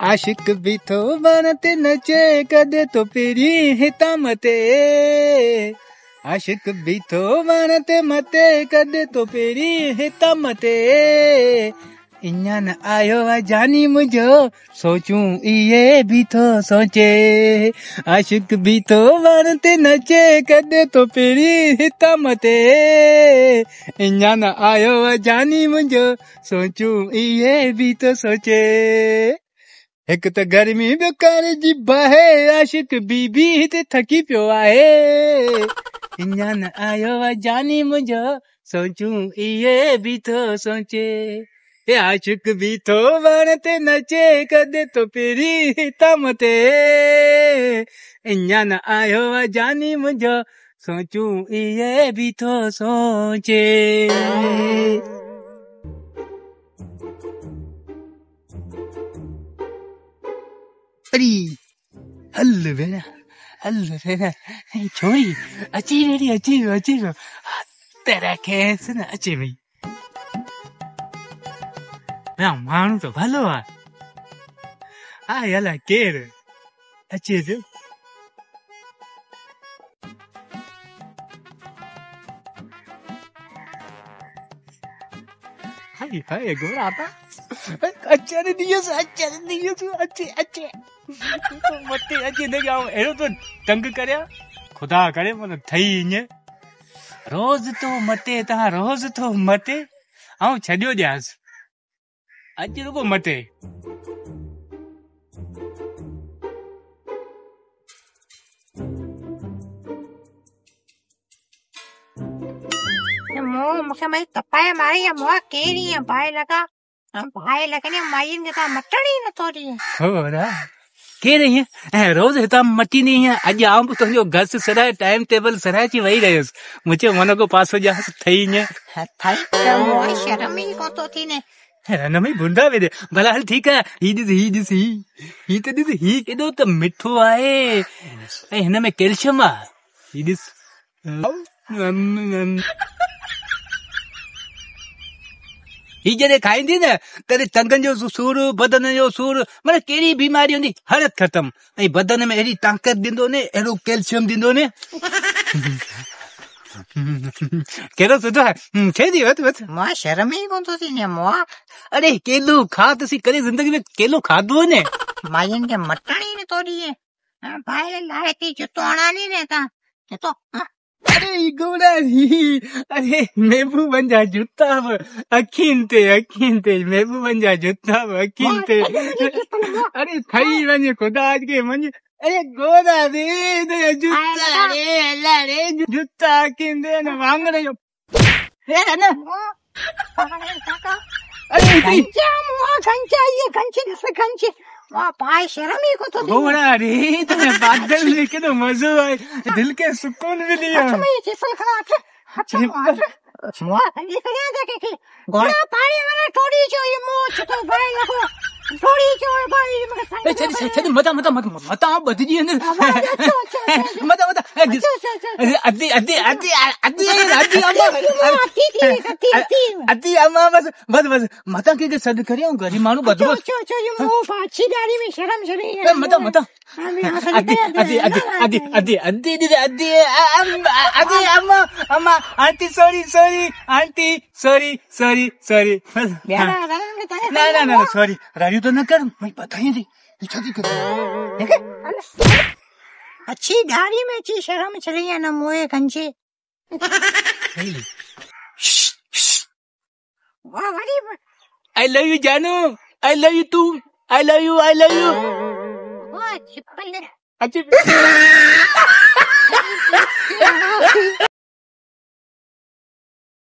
आशिक भी थो बनते नचे कदे तो पेरी हिता मते आशिक भी थो बनते मते कदे तो पेरी हिता मते इन्या न आयो जानी मुझो सोचूं इये भी थो सोचे आशिक भी थो बनते नचे कदे तो पेरी हिता मते इन्या न आयो जानी मुझो सोचूं इये भी थो सोचे एक तो गर्मी बेकार जी बाहे आशिक बीबी ते थकी पियो आहे इन्या न आयो जानी मुझो सोचूं इये भी थो सोचे ये आशिक भी थो बनते नचे कदे तो पेरी हिता मते इन्या न आयो जानी मुझो सोचूं इये भी थो सोचे अरे हल भेण छोरी अची वेठी तेरा केस न अचे भई माण्हू तो भलो आहे अलाए केर अचे पियो हाय हाय गोरा अचे मथे अचे न अहिड़ो तो तंग करिया खुदा करे मन थई ईअं रोज़ तो मटे तव्हां रोज़ तो मटे ऐं छॾियो ॾियांसि अॼु रुगो मटे मूंखे भई तपाए मारी मुआ केरी भाई लगा भाई लगने माइन के ता मटड़ी न तोरी हो रा केरे हैं रोज हिता मटी नहीं है आज आऊं तो जो घर से सराय टाइम टेबल सराय ची वही रहे मुझे मन को पास हो जा थई ने थई तो मोई शर्म ही को तो थी ने न मैं बुंदा वेदे भला हल ठीक है ही तो ही केदो तो मिठो आए ए हिन में कैल्शियम आ ही दिस ही जॾहिं खाईंदी न तॾहिं टंगनि जो सूर बदन जो सूर माना कहिड़ी बीमारी हूंदी हर ख़तम ऐं बदन में अहिड़ी ताक़त ॾींदो ने अहिड़ो कैल्शियम ॾींदो ने कहिड़ो सुठो आहे खेदी वठ मां शर्म ही कोन थो थी ने मोआ अरे केलो खा तसी कॾहिं ज़िंदगी में केलो खाधो ने माइन के मटणी न तोरी भाई लाए थी जुतो आना नहीं रहता तो अरे गोड़ा अरे महबूबन जा जूता अखीन ते महबूबन जा जूता अखीन ते अरे थई वञे खुदा के वञे अरे गोड़ा रे जूता रे जूता अखीन ते न वांगड़े जो है ना अरे घंचा ये घंचे वाह भाई शर्म ही को तो गोड़ा रे तुम्हें बादल में कितना मजा आए दिल के सुकून भी लिया अच्छा मैं ये घोड़ा पानी वाला थोड़ी जो ये मोच तो भाई लगो थोड़ी जो भाई चल मत बदजी ने मत अद्दी अम्मा बस मत के सद करियो गरी मानु बदबो ये मो पाछी दाढ़ी में शर्म चली है मत अद्दी अम्मा आंटी सॉरी ना सॉरी राजू तो न कर मैं बताई दी छती कर अच्छी दाढ़ी में अच्छी शर्म चली है ना मोए कंचे वाह वाली आई लव यू जानू आई लव यू तू आई लव यू वाह चिपले अच्छी